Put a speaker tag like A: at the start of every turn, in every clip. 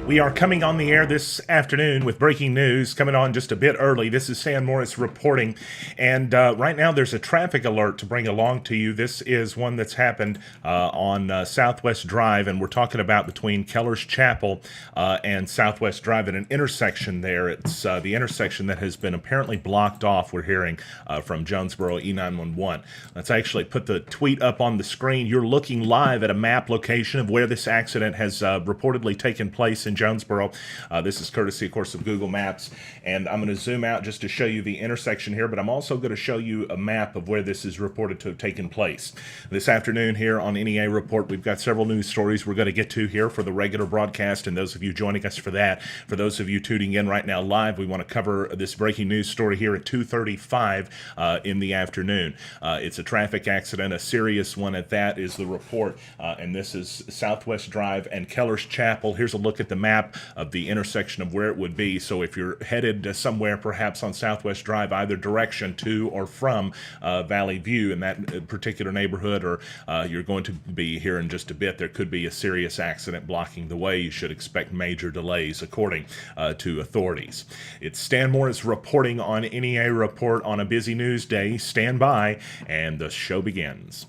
A: We are coming on the air this afternoon with breaking news coming on just a bit early. This is Sam Morris reporting, and right now there's a traffic alert to bring along to you. This is one that's happened on Southwest Drive, and we're talking about between Keller's Chapel and Southwest Drive at an intersection there. It's the intersection that has been apparently blocked off, we're hearing from Jonesboro E911. Let's actually put the tweet up on the screen. You're looking live at a map location of where this accident has reportedly taken place in Jonesboro. This is courtesy, of course, of Google Maps, and I'm going to zoom out just to show you the intersection here, but I'm also going to show you a map of where this is reported to have taken place. This afternoon here on NEA Report, we've got several news stories we're going to get to here for the regular broadcast, and those of you joining us for that. For those of you tuning in right now live, we want to cover this breaking news story here at 2:35 in the afternoon. It's a traffic accident, a serious one at that is the report, and this is Southwest Drive and Keller's Chapel. Here's a look at the map of the intersection of where it would be. So if you're headed somewhere perhaps on Southwest Drive, either direction to or from Valley View in that particular neighborhood, or you're going to be here in just a bit, there could be a serious accident blocking the way. You should expect major delays according to authorities. It's Stan Morris reporting on NEA Report on a busy news day. Stand by and the show begins.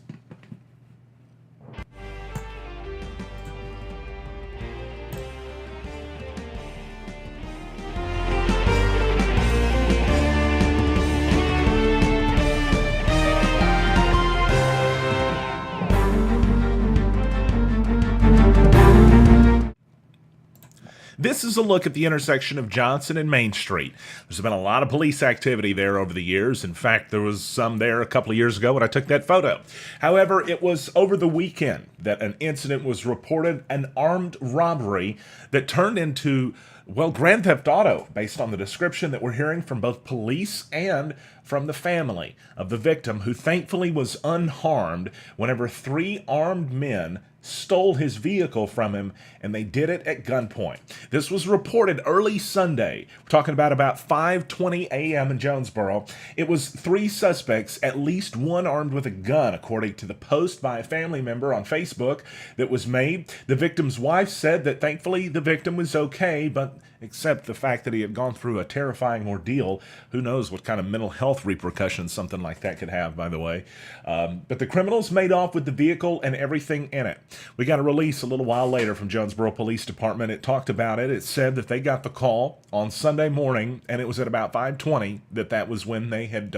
A: This is a look at the intersection of Johnson and Main Street. There's been a lot of police activity there over the years. In fact, there was some there a couple of years ago when I took that photo. However, it was over the weekend that an incident was reported, an armed robbery that turned into, well, Grand Theft Auto, based on the description that we're hearing from both police and from the family of the victim, who thankfully was unharmed whenever three armed men stole his vehicle from him, and they did it at gunpoint. This was reported early Sunday. We're talking about 5:20 a.m. in Jonesboro. It was three suspects, at least one armed with a gun, according to the post by a family member on Facebook that was made. The victim's wife said that thankfully the victim was okay, but except the fact that he had gone through a terrifying ordeal. Who knows what kind of mental health repercussions something like that could have, by the way. But the criminals made off with the vehicle and everything in it. We got a release a little while later from Jonesboro Police Department. It talked about it. It said that they got the call on Sunday morning, and it was at about 5:20 that was when they had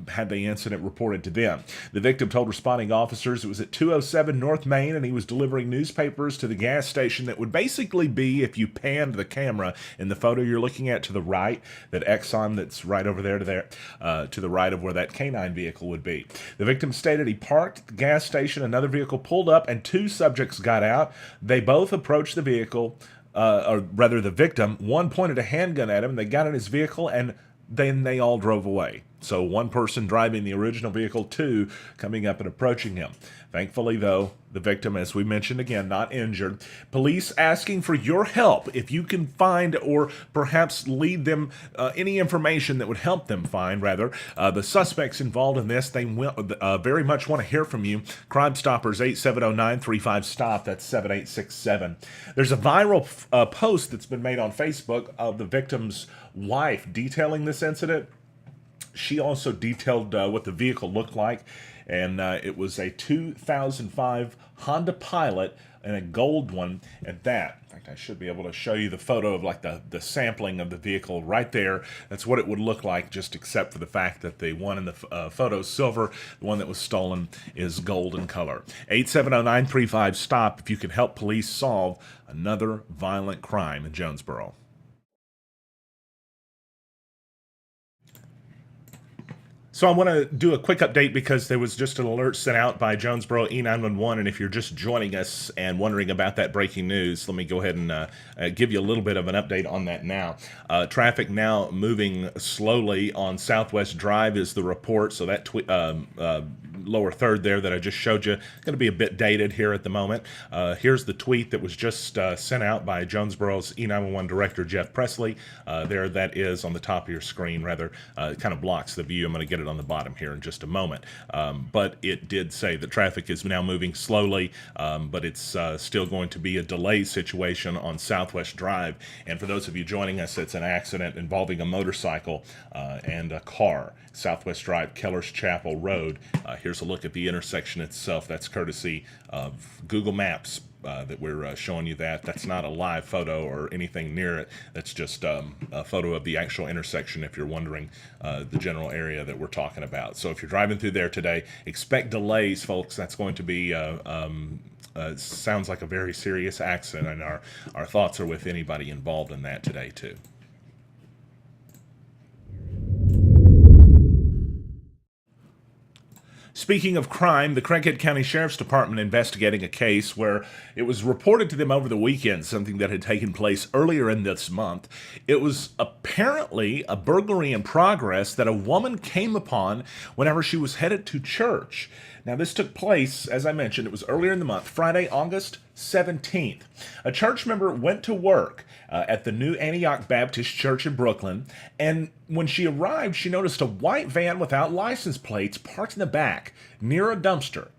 A: had the incident reported to them. The victim told responding officers it was at 207 North Main, and he was delivering newspapers to the gas station that would basically be, if you panned the camera in the photo you're looking at to the right, that Exxon that's right over there to the right of where that canine vehicle would be. The victim stated he parked at the gas station, another vehicle pulled up, and two subjects got out. They both approached the vehicle, or rather the victim. One pointed a handgun at him. They got in his vehicle, and then they all drove away. So one person driving the original vehicle, two coming up and approaching him. Thankfully, though, the victim, as we mentioned again, not injured. Police asking for your help if you can find or perhaps lead them any information that would help them find, rather, the suspects involved in this. They very much want to hear from you. Crime Stoppers 870935-STOP. That's 7867. There's a viral post that's been made on Facebook of the victim's wife detailing this incident. She also detailed what the vehicle looked like, and it was a 2005 Honda Pilot, and a gold one at that. In fact, I should be able to show you the photo of like the sampling of the vehicle right there. That's what it would look like, just except for the fact that the one in the photo is silver, the one that was stolen is gold in color. 870935-STOP if you can help police solve another violent crime in Jonesboro. So I want to do a quick update because there was just an alert sent out by Jonesboro E911, and if you're just joining us and wondering about that breaking news, let me go ahead and give you a little bit of an update on that now. Traffic now moving slowly on Southwest Drive is the report, so that lower third there that I just showed you going to be a bit dated here at the moment. Here's the tweet that was just sent out by Jonesboro's E911 Director Jeff Presley. There that is on the top of your screen, rather. It kind of blocks the view. I'm going to get it it on the bottom here in just a moment. But it did say that traffic is now moving slowly, but it's still going to be a delay situation on Southwest Drive. And for those of you joining us, it's an accident involving a motorcycle and a car. Southwest Drive, Keller's Chapel Road. Here's a look at the intersection itself. That's courtesy of Google Maps. That we're showing you that. That's not a live photo or anything near it. That's just a photo of the actual intersection, if you're wondering the general area that we're talking about. So if you're driving through there today, expect delays, folks. That's going to be, sounds like a very serious accident, and our thoughts are with anybody involved in that today, too. Speaking of crime, the Craighead County Sheriff's Department investigating a case where it was reported to them over the weekend, something that had taken place earlier in this month. It was apparently a burglary in progress that a woman came upon whenever she was headed to church. Now, this took place, as I mentioned, it was earlier in the month, Friday, August 17th. A church member went to work at the New Antioch Baptist Church in Brooklyn, and when she arrived, she noticed a white van without license plates parked in the back near a dumpster.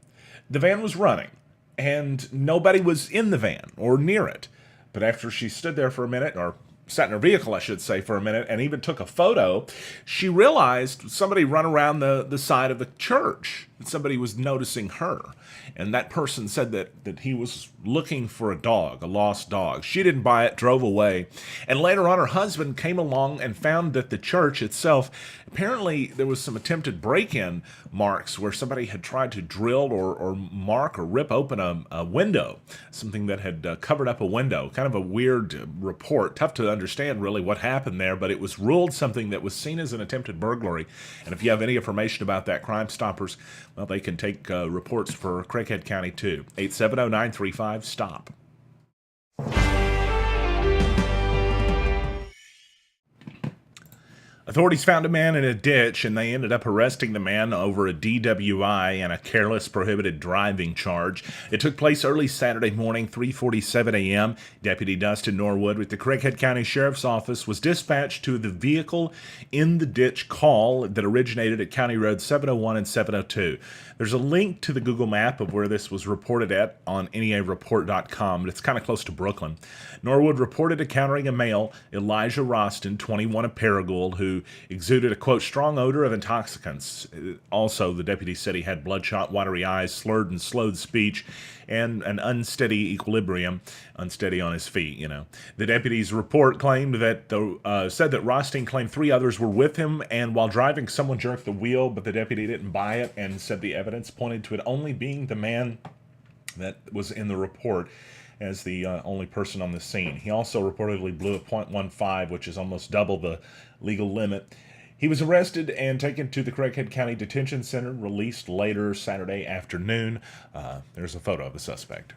A: The van was running, and nobody was in the van or near it. But after she stood there for a minute, or sat in her vehicle, I should say, for a minute, and even took a photo, she realized somebody run around the side of the church. Somebody was noticing her. And that person said that he was looking for a dog, a lost dog. She didn't buy it, drove away. And later on, her husband came along and found that the church itself, apparently there was some attempted break-in marks where somebody had tried to drill or mark or rip open a window, something that had covered up a window. Kind of a weird report. Tough to understand really what happened there, but it was ruled something that was seen as an attempted burglary. And if you have any information about that, Crime Stoppers, well, they can take reports for Craighead County too. 870-935-STOP. Authorities found a man in a ditch, and they ended up arresting the man over a DWI and a careless prohibited driving charge. It took place early Saturday morning, 3:47 a.m. Deputy Dustin Norwood with the Craighead County Sheriff's Office was dispatched to the vehicle in the ditch call that originated at County Road 701 and 702. There's a link to the Google map of where this was reported at on NEAreport.com, but it's kind of close to Brooklyn. Norwood reported encountering a male, Elijah Roston, 21, of Paragould, who exuded a, quote, strong odor of intoxicants. Also, the deputy said he had bloodshot, watery eyes, slurred and slowed speech, and an unsteady equilibrium, unsteady on his feet, you know. The deputy's report claimed that, said that Rosting claimed 3 others were with him, and while driving, someone jerked the wheel, but the deputy didn't buy it, and said the evidence pointed to it only being the man that was in the report as the only person on the scene. He also reportedly blew a .15, which is almost double the legal limit. He was arrested and taken to the Craighead County Detention Center, released later Saturday afternoon. There's a photo of the suspect.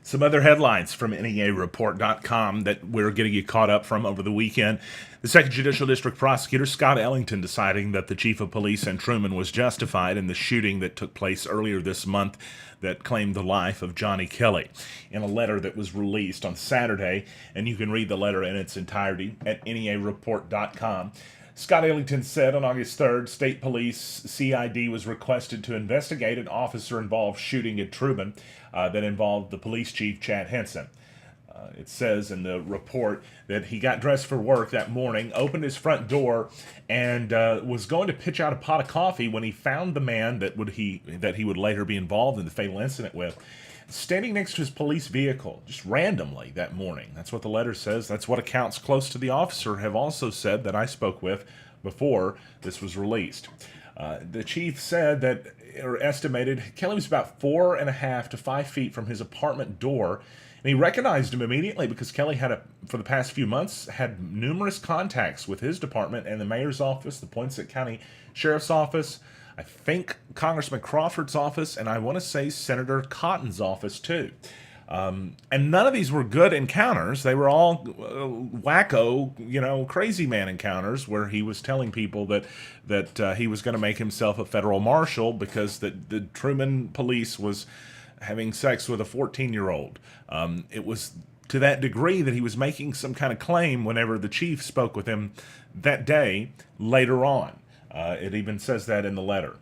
A: Some other headlines from NEAreport.com that we're getting you caught up from over the weekend. The 2nd Judicial District Prosecutor Scott Ellington deciding that the Chief of Police in Truman was justified in the shooting that took place earlier this month that claimed the life of Johnny Kelly. In a letter that was released on Saturday, and you can read the letter in its entirety at NEAreport.com, Scott Ellington said on August 3rd, State Police CID was requested to investigate an officer-involved shooting at Truman that involved the police chief, Chad Henson. It says in the report that he got dressed for work that morning, opened his front door, and was going to pitch out a pot of coffee when he found the man that he would later be involved in the fatal incident with, standing next to his police vehicle, just randomly that morning. That's what the letter says. That's what accounts close to the officer have also said that I spoke with before this was released. The chief said that, or estimated, Kelly was about 4.5 to 5 feet from his apartment door, and he recognized him immediately because Kelly had, for the past few months, had numerous contacts with his department and the mayor's office, the Poinsett County Sheriff's Office, I think Congressman Crawford's office, and I want to say Senator Cotton's office too. And none of these were good encounters. They were all wacko, crazy man encounters where he was telling people that he was going to make himself a federal marshal because the Truman police was having sex with a 14-year-old. It was to that degree that he was making some kind of claim whenever the chief spoke with him that day later on. It even says that in the letter.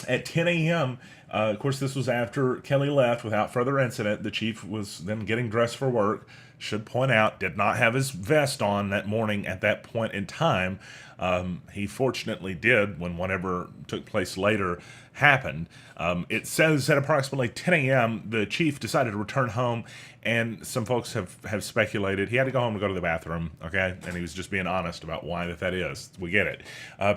A: At 10 a.m., of course, this was after Kelly left without further incident. The chief was then getting dressed for work. Should point out, did not have his vest on that morning at that point in time. He fortunately did when whatever took place later happened. It says at approximately 10 a.m., the chief decided to return home, and some folks have speculated he had to go home to go to the bathroom, okay? And he was just being honest about why that is. We get it.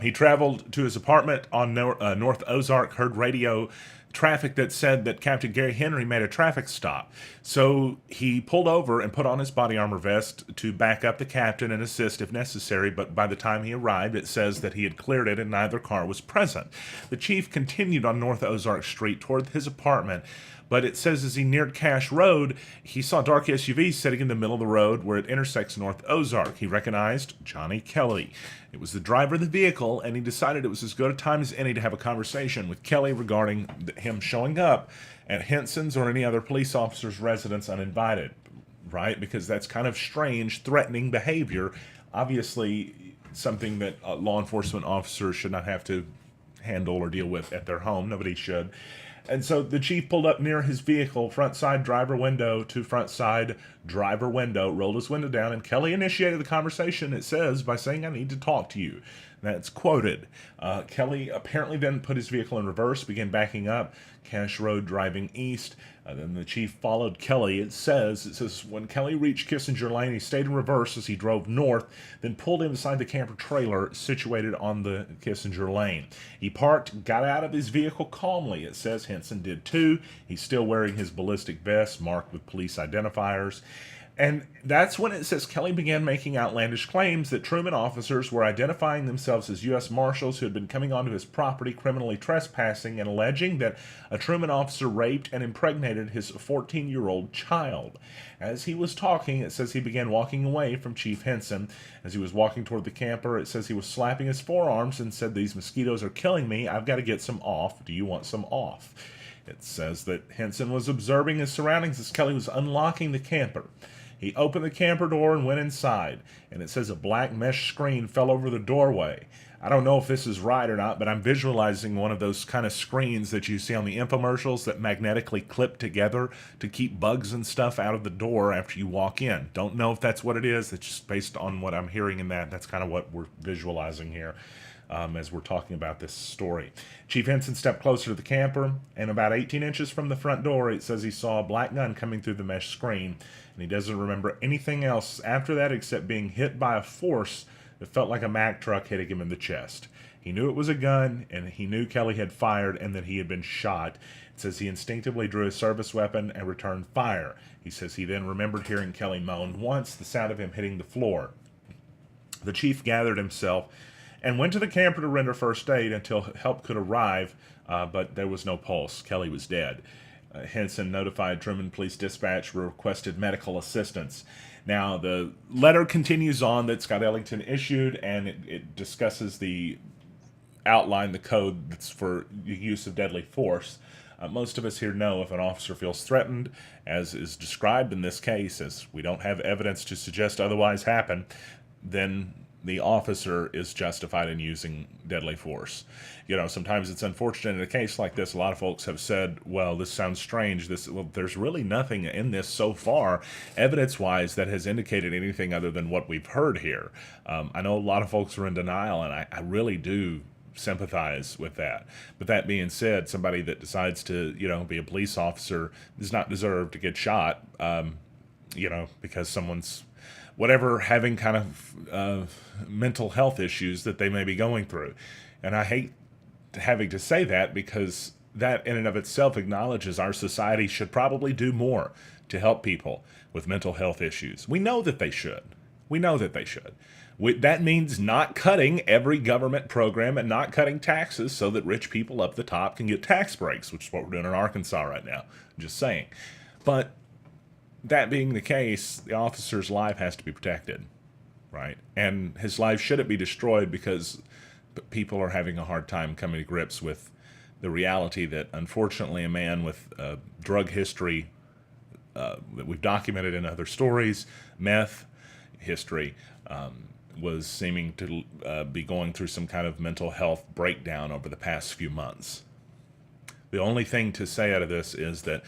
A: He traveled to his apartment on North Ozark, heard radio traffic that said that Captain Gary Henry made a traffic stop. So he pulled over and put on his body armor vest to back up the captain and assist if necessary, but by the time he arrived, it says that he had cleared it and neither car was present. The chief continued on North Ozark Street toward his apartment, but it says as he neared Cache Road, he saw a dark SUV sitting in the middle of the road where it intersects North Ozark. He recognized Johnny Kelly. It was the driver of the vehicle, and he decided it was as good a time as any to have a conversation with Kelly regarding him showing up at Henson's or any other police officer's residence uninvited, right? Because that's kind of strange, threatening behavior. Obviously, something that law enforcement officers should not have to handle or deal with at their home. Nobody should. And so the chief pulled up near his vehicle, front side driver window to front side driver window, rolled his window down, and Kelly initiated the conversation, it says, by saying, "I need to talk to you." That's quoted. Kelly apparently then put his vehicle in reverse, began backing up Cache Road, driving east. Then the chief followed Kelly. It says, when Kelly reached Kissinger Lane, he stayed in reverse as he drove north, then pulled inside the camper trailer situated on the Kissinger Lane. He parked, got out of his vehicle calmly. It says Henson did too. He's still wearing his ballistic vest marked with police identifiers. And that's when it says Kelly began making outlandish claims that Truman officers were identifying themselves as U.S. Marshals who had been coming onto his property criminally trespassing and alleging that a Truman officer raped and impregnated his 14-year-old child. As he was talking, it says he began walking away from Chief Henson. As he was walking toward the camper, it says he was slapping his forearms and said, "These mosquitoes are killing me. I've got to get some off. Do you want some off?" It says that Henson was observing his surroundings as Kelly was unlocking the camper. He opened the camper door and went inside, and it says a black mesh screen fell over the doorway. I don't know if this is right or not, but I'm visualizing one of those kind of screens that you see on the infomercials that magnetically clip together to keep bugs and stuff out of the door after you walk in. Don't know if that's what it is. It's just based on what I'm hearing in that. That's kind of what we're visualizing here. As we're talking about this story. Chief Henson stepped closer to the camper, and about 18 inches from the front door, it says he saw a black gun coming through the mesh screen, and he doesn't remember anything else after that except being hit by a force that felt like a Mack truck hitting him in the chest. He knew it was a gun, and he knew Kelly had fired and that he had been shot. It says he instinctively drew his service weapon and returned fire. He says he then remembered hearing Kelly moan once, the sound of him hitting the floor. The chief gathered himself and went to the camper to render first aid until help could arrive, but there was no pulse. Kelly was dead. Henson notified Truman Police Dispatch, requested medical assistance. Now, the letter continues on that Scott Ellington issued, and it discusses the outline, the code that's for the use of deadly force. Most of us here know if an officer feels threatened, as is described in this case, as we don't have evidence to suggest otherwise happen, then the officer is justified in using deadly force. You know, sometimes it's unfortunate in a case like this. A lot of folks have said, well, this sounds strange. Well, there's really nothing in this so far, evidence-wise, that has indicated anything other than what we've heard here. I know a lot of folks are in denial, and I really do sympathize with that. But that being said, somebody that decides to, be a police officer does not deserve to get shot, because someone's whatever, having kind of mental health issues that they may be going through. And I hate having to say that because that in and of itself acknowledges our society should probably do more to help people with mental health issues. We know that they should. That means not cutting every government program and not cutting taxes so that rich people up the top can get tax breaks, which is what we're doing in Arkansas right now. I'm just saying. But that being the case, the officer's life has to be protected, right? And his life shouldn't be destroyed because people are having a hard time coming to grips with the reality that, unfortunately, a man with a drug history that we've documented in other stories, meth history, was seeming to be going through some kind of mental health breakdown over the past few months. The only thing to say out of this is that,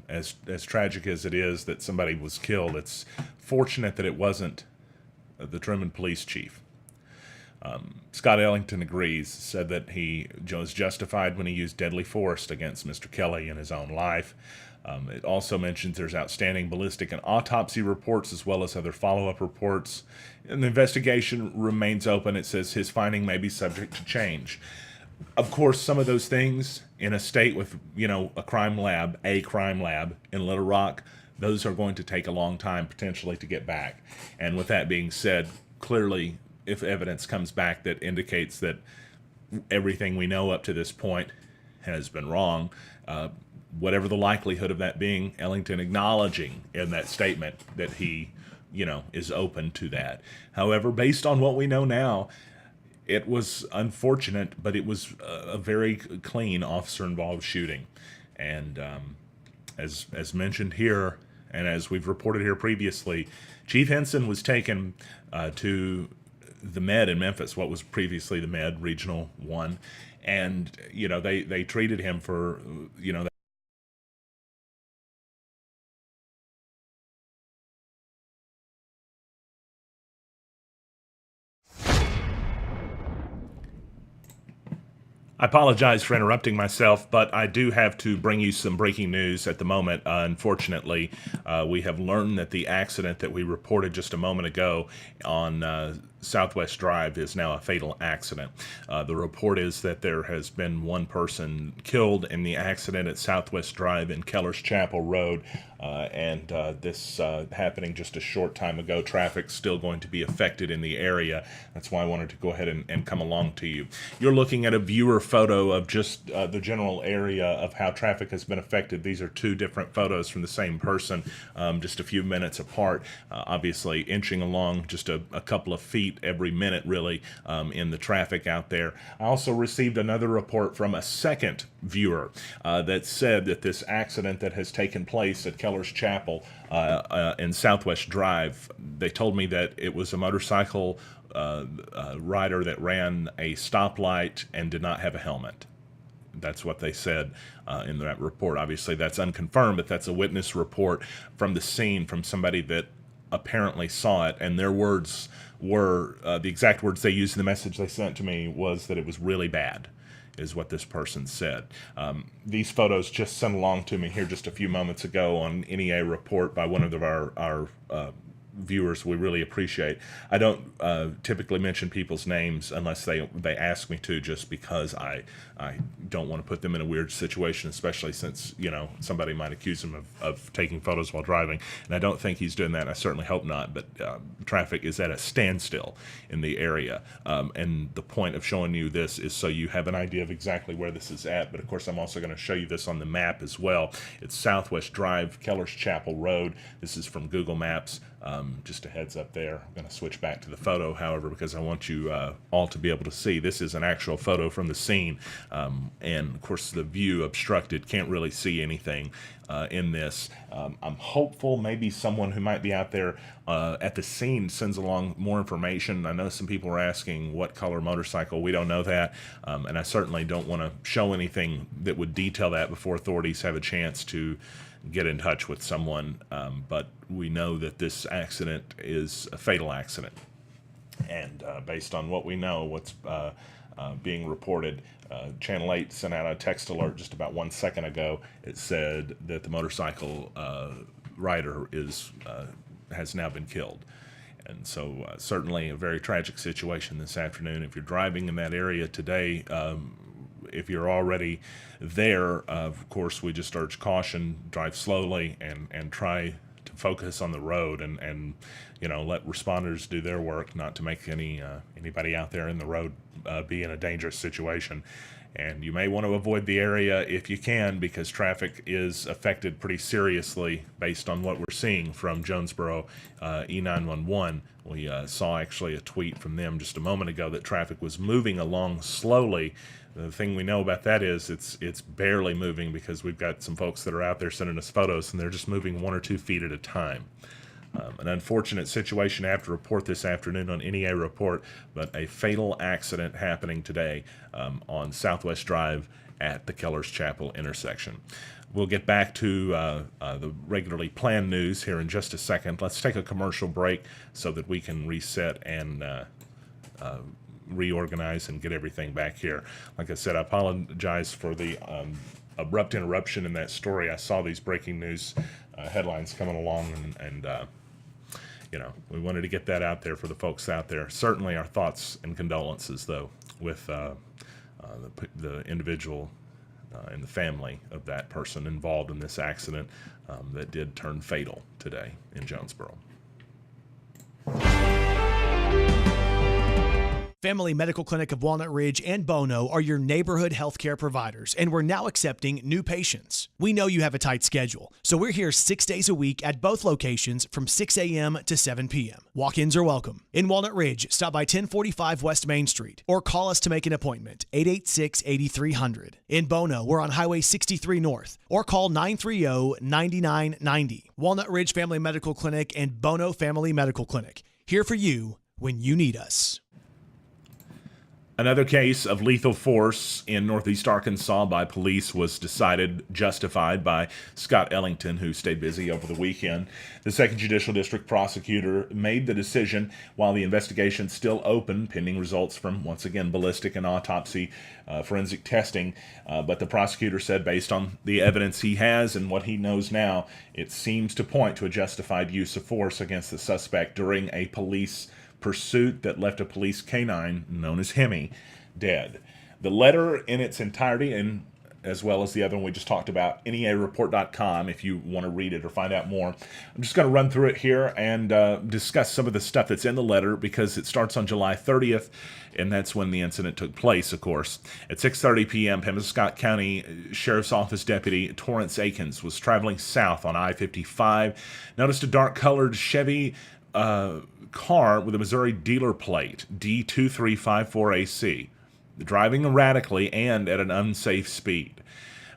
A: as tragic as it is that somebody was killed, it's fortunate that it wasn't the Truman police chief. Scott Ellington agrees, said that he was justified when he used deadly force against Mr. Kelly in his own life. It also mentions there's outstanding ballistic and autopsy reports as well as other follow-up reports. And the investigation remains open. It says his finding may be subject to change. Of course, some of those things in a state with, a crime lab in Little Rock, those are going to take a long time potentially to get back. And with that being said, clearly, if evidence comes back that indicates that everything we know up to this point has been wrong, whatever the likelihood of that being, Ellington acknowledging in that statement that he, is open to that. However, based on what we know now, it was unfortunate, but it was a very clean officer-involved shooting. And as mentioned here, and as we've reported here previously, Chief Henson was taken to the Med in Memphis, what was previously the Med Regional 1, and they treated him for I apologize for interrupting myself, but I do have to bring you some breaking news at the moment. Unfortunately, we have learned that the accident that we reported just a moment ago on Southwest Drive is now a fatal accident. The report is that there has been one person killed in the accident at Southwest Drive in Keller's Chapel Road, and this happening just a short time ago. Traffic's still going to be affected in the area. That's why I wanted to go ahead and come along to you. You're looking at a viewer photo of just the general area of how traffic has been affected. These are two different photos from the same person, just a few minutes apart, obviously inching along just a couple of feet every minute, really, in the traffic out there. I also received another report from a second viewer that said that this accident that has taken place at Keller's Chapel in Southwest Drive, they told me that it was a motorcycle rider that ran a stoplight and did not have a helmet. That's what they said in that report. Obviously, that's unconfirmed, but that's a witness report from the scene from somebody that apparently saw it, and their words were, the exact words they used in the message they sent to me was that it was really bad, is what this person said. These photos just sent along to me here just a few moments ago on NEA report by one of our viewers we really appreciate. I don't typically mention people's names unless they ask me to, just because I don't want to put them in a weird situation, especially since somebody might accuse him of taking photos while driving, and I don't think he's doing that. I certainly hope not, but traffic is at a standstill in the area, and the point of showing you this is so you have an idea of exactly where this is at. But of course, I'm also going to show you this on the map as well. It's Southwest Drive, Keller's Chapel Road. This is from Google Maps. Just a heads up there. I'm going to switch back to the photo, however, because I want you all to be able to see. This is an actual photo from the scene, and of course the view obstructed, can't really see anything in this. I'm hopeful maybe someone who might be out there at the scene sends along more information. I know some people are asking what color motorcycle. We don't know that, and I certainly don't want to show anything that would detail that before authorities have a chance to get in touch with someone, but we know that this accident is a fatal accident, and based on what we know, what's being reported, Channel 8 sent out a text alert just about 1 second ago. It said that the motorcycle rider has now been killed. And so certainly a very tragic situation this afternoon. If you're driving in that area today, if you're already there, of course, we just urge caution, drive slowly, and try to focus on the road, and let responders do their work, not to make anybody out there in the road be in a dangerous situation. And you may want to avoid the area if you can, because traffic is affected pretty seriously based on what we're seeing from Jonesboro E911. We saw actually a tweet from them just a moment ago that traffic was moving along slowly. The thing we know about that is it's barely moving, because we've got some folks that are out there sending us photos and they're just moving 1 or 2 feet at a time. An unfortunate situation I have to report this afternoon on NEA Report, but a fatal accident happening today on Southwest Drive at the Keller's Chapel intersection. We'll get back to the regularly planned news here in just a second. Let's take a commercial break so that we can reset and reorganize and get everything back here. Like I said, I apologize for the abrupt interruption in that story. I saw these breaking news headlines coming along, and we wanted to get that out there for the folks out there. Certainly our thoughts and condolences, though, with the individual and the family of that person involved in this accident that did turn fatal today in Jonesboro.
B: Family Medical Clinic of Walnut Ridge and Bono are your neighborhood healthcare providers, and we're now accepting new patients. We know you have a tight schedule, so we're here 6 days a week at both locations from 6 a.m. to 7 p.m. Walk-ins are welcome. In Walnut Ridge, stop by 1045 West Main Street or call us to make an appointment, 886-8300. In Bono, we're on Highway 63 North or call 930-9990. Walnut Ridge Family Medical Clinic and Bono Family Medical Clinic, here for you when you need us.
A: Another case of lethal force in northeast Arkansas by police was decided justified by Scott Ellington, who stayed busy over the weekend. The 2nd Judicial District prosecutor made the decision while the investigation's still open, pending results from, once again, ballistic and autopsy forensic testing. But the prosecutor said, based on the evidence he has and what he knows now, it seems to point to a justified use of force against the suspect during a police pursuit that left a police canine, known as Hemi, dead. The letter in its entirety, and as well as the other one we just talked about, neareport.com, if you want to read it or find out more. I'm just going to run through it here and discuss some of the stuff that's in the letter, because it starts on July 30th, and that's when the incident took place, of course. At 6:30 p.m., Pemmican County Sheriff's Office Deputy Torrance Akins was traveling south on I-55, noticed a dark-colored Chevy car with a Missouri dealer plate, D2354AC, driving erratically and at an unsafe speed.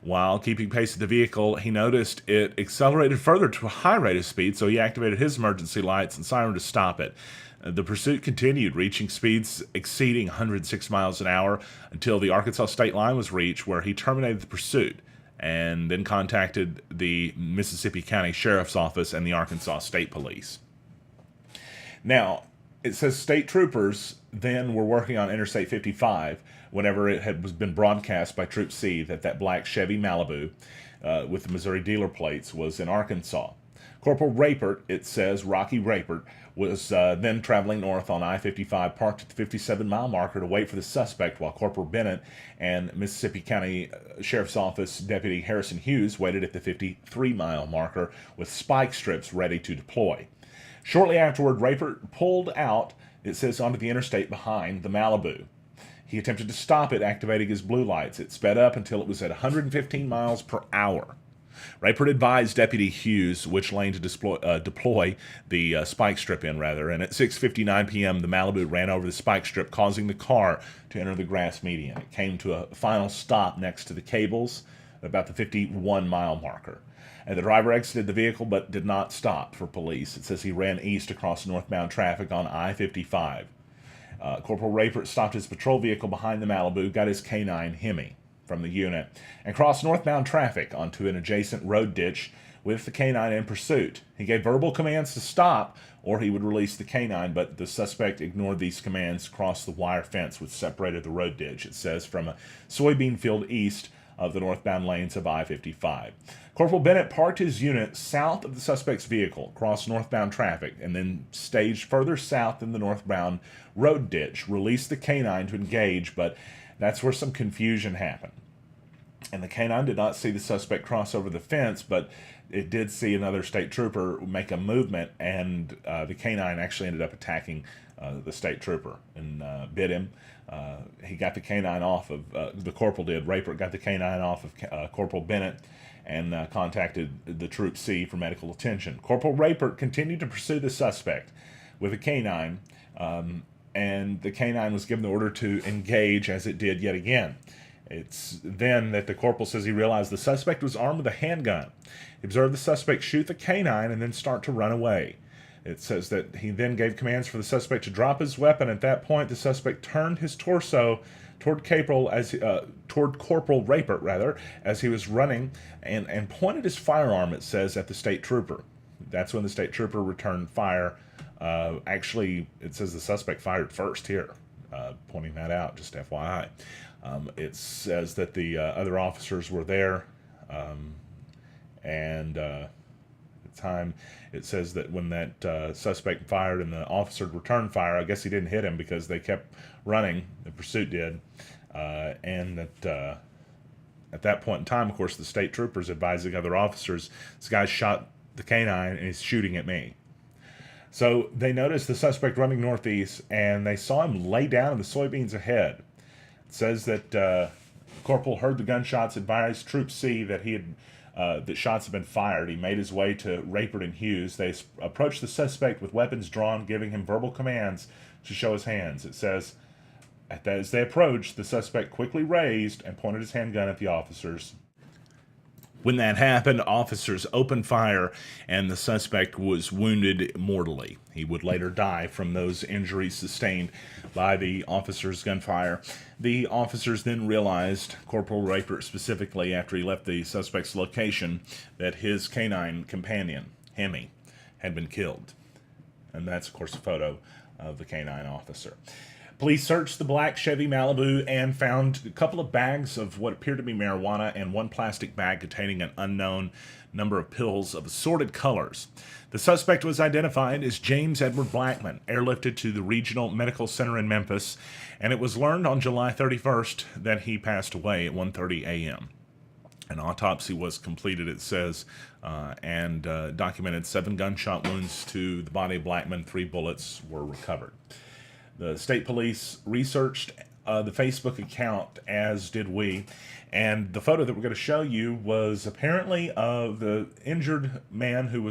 A: While keeping pace with the vehicle, he noticed it accelerated further to a high rate of speed, so he activated his emergency lights and siren to stop it. The pursuit continued, reaching speeds exceeding 106 miles an hour until the Arkansas state line was reached, where he terminated the pursuit and then contacted the Mississippi County Sheriff's Office and the Arkansas State Police. Now, it says state troopers then were working on Interstate 55 whenever it had been broadcast by Troop C that black Chevy Malibu with the Missouri dealer plates was in Arkansas. Corporal Rapert, it says, Rocky Rapert, was then traveling north on I-55, parked at the 57-mile marker to wait for the suspect, while Corporal Bennett and Mississippi County Sheriff's Office Deputy Harrison Hughes waited at the 53-mile marker with spike strips ready to deploy. Shortly afterward, Rapert pulled out, it says, onto the interstate behind the Malibu. He attempted to stop it, activating his blue lights. It sped up until it was at 115 miles per hour. Rapert advised Deputy Hughes which lane to deploy the spike strip in, and at 6:59 p.m. the Malibu ran over the spike strip, causing the car to enter the grass median. It came to a final stop next to the cables, about the 51-mile marker. And the driver exited the vehicle but did not stop for police. It says he ran east across northbound traffic on I-55. Corporal Rapert stopped his patrol vehicle behind the Malibu, got his canine Hemi from the unit, and crossed northbound traffic onto an adjacent road ditch with the canine in pursuit. He gave verbal commands to stop or he would release the canine, but the suspect ignored these commands, crossed the wire fence which separated the road ditch, it says, from a soybean field east of the northbound lanes of I-55. Corporal Bennett parked his unit south of the suspect's vehicle, crossed northbound traffic, and then staged further south in the northbound road ditch, released the canine to engage, but that's where some confusion happened. And the canine did not see the suspect cross over the fence, but it did see another state trooper make a movement, and the canine actually ended up attacking the state trooper, and bit him. He got the canine off of, the corporal did, Raper got the canine off of Corporal Bennett and contacted the Troop C for medical attention. Corporal Raper continued to pursue the suspect with a canine, and the canine was given the order to engage, as it did yet again. It's then that the corporal says he realized the suspect was armed with a handgun. He observed the suspect shoot the canine and then start to run away. It says that he then gave commands for the suspect to drop his weapon. At that point, the suspect turned his torso toward Corporal Raper, as he was running, and pointed his firearm, it says, at the state trooper. That's when the state trooper returned fire. Actually, it says the suspect fired first here, pointing that out, just FYI. It says that the other officers were there, and at the time, it says that when that suspect fired and the officer returned fire, I guess he didn't hit him because they kept running, the pursuit did, and that at that point in time, of course, the state troopers advising other officers, this guy shot the canine and he's shooting at me. So they noticed the suspect running northeast, and they saw him lay down in the soybeans ahead. It says that Corporal heard the gunshots, advised Troop C that that shots had been fired. He made his way to Rayford and Hughes. They approached the suspect with weapons drawn, giving him verbal commands to show his hands. It says, as they approached, the suspect quickly raised and pointed his handgun at the officers. When that happened, officers opened fire, and the suspect was wounded mortally. He would later die from those injuries sustained by the officers' gunfire. The officers then realized, Corporal Raper specifically, after he left the suspect's location, that his canine companion, Hemi, had been killed. And that's, of course, a photo of the canine officer. Police searched the black Chevy Malibu and found a couple of bags of what appeared to be marijuana and one plastic bag containing an unknown number of pills of assorted colors. The suspect was identified as James Edward Blackman, airlifted to the Regional Medical Center in Memphis, and it was learned on July 31st that he passed away at 1:30 a.m. An autopsy was completed, it says, and documented 7 gunshot wounds to the body of Blackman. 3 bullets were recovered. The state police researched the Facebook account, as did we, and the photo that we're going to show you was apparently of the injured man who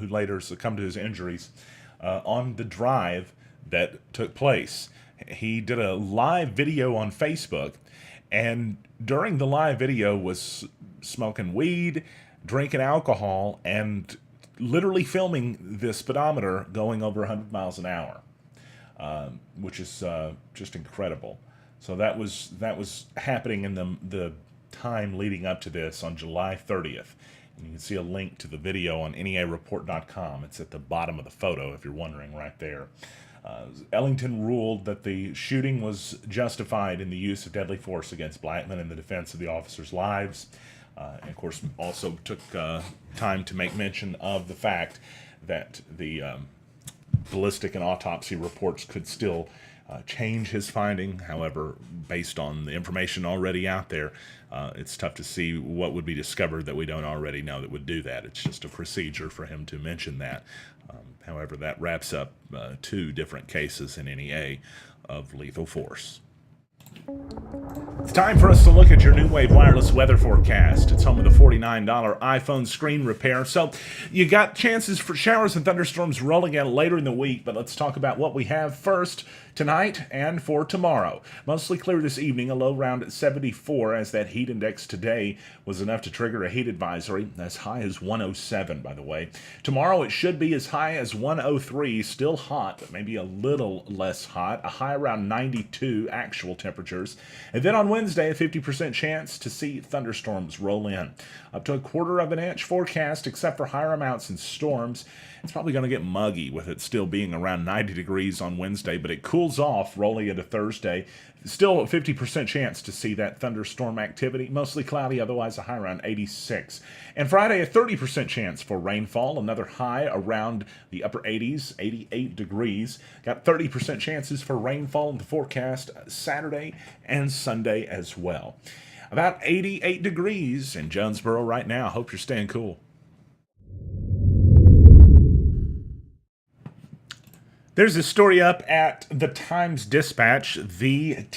A: later succumbed to his injuries on the drive that took place. He did a live video on Facebook, and during the live video was smoking weed, drinking alcohol, and literally filming the speedometer going over 100 miles an hour. Which is just incredible. So that was happening in the time leading up to this on July 30th. And you can see a link to the video on neareport.com. It's at the bottom of the photo, if you're wondering, right there. Ellington ruled that the shooting was justified in the use of deadly force against Blackman in the defense of the officers' lives. And of course, also took time to make mention of the fact that the ballistic and autopsy reports could still change his finding. However, based on the information already out there, it's tough to see what would be discovered that we don't already know that would do that. It's just a procedure for him to mention that. However, that wraps up 2 different cases in NEA of lethal force. It's time for us to look at your New Wave wireless weather forecast. It's home of the $49 iPhone screen repair. So you got chances for showers and thunderstorms rolling in later in the week, but let's talk about what we have first tonight and for tomorrow. Mostly clear this evening, a low around 74, as that heat index today was enough to trigger a heat advisory, as high as 107, by the way. Tomorrow it should be as high as 103, still hot, but maybe a little less hot, a high around 92 actual temperatures. And then on Wednesday, a 50% chance to see thunderstorms roll in. Up to a 1/4 of an inch forecast, except for higher amounts in storms. It's probably going to get muggy with it still being around 90 degrees on Wednesday, but it cools off rolling into Thursday. Still a 50% chance to see that thunderstorm activity. Mostly cloudy, otherwise a high around 86. And Friday, a 30% chance for rainfall. Another high around the upper 80s, 88 degrees. Got 30% chances for rainfall in the forecast Saturday and Sunday as well. About 88 degrees in Jonesboro right now. Hope you're staying cool. There's a story up at the Times Dispatch, thetd.com,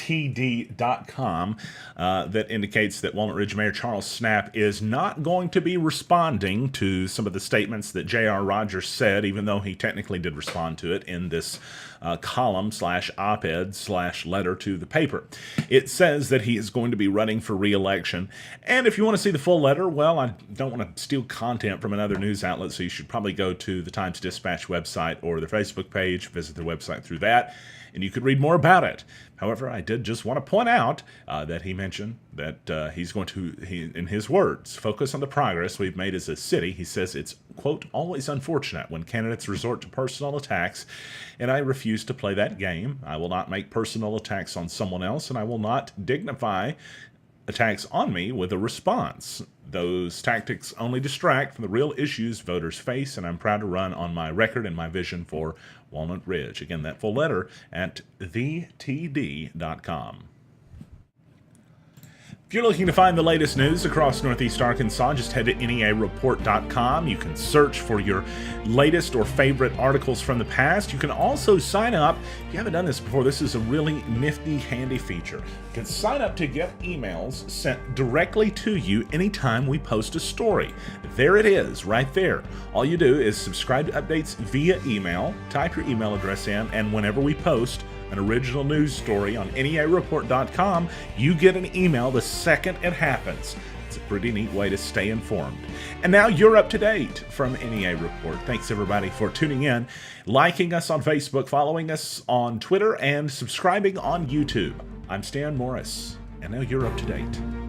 A: that indicates that Walnut Ridge Mayor Charles Snapp is not going to be responding to some of the statements that J.R. Rogers said, even though he technically did respond to it in this column / op-ed / letter to the paper. It says that he is going to be running for re-election. And if you want to see the full letter, well, I don't want to steal content from another news outlet, so you should probably go to the Times Dispatch website or the Facebook page, visit their website through that, and you could read more about it. However, I did just want to point out that he mentioned that he's going to, in his words, focus on the progress we've made as a city. He says it's, quote, always unfortunate when candidates resort to personal attacks, and I refuse to play that game. I will not make personal attacks on someone else, and I will not dignify attacks on me with a response. Those tactics only distract from the real issues voters face, and I'm proud to run on my record and my vision for Walnut Ridge. Again, that full letter at thetd.com. If you're looking to find the latest news across Northeast Arkansas, just head to neareport.com. You can search for your latest or favorite articles from the past. You can also sign up. If you haven't done this before, this is a really nifty, handy feature. You can sign up to get emails sent directly to you anytime we post a story. There it is, right there. All you do is subscribe to updates via email, type your email address in, and whenever we post an original news story on neareport.com, you get an email the second it happens. It's a pretty neat way to stay informed. And now you're up to date from NEA Report. Thanks everybody for tuning in, liking us on Facebook, following us on Twitter, and subscribing on YouTube. I'm Stan Morris, and now you're up to date.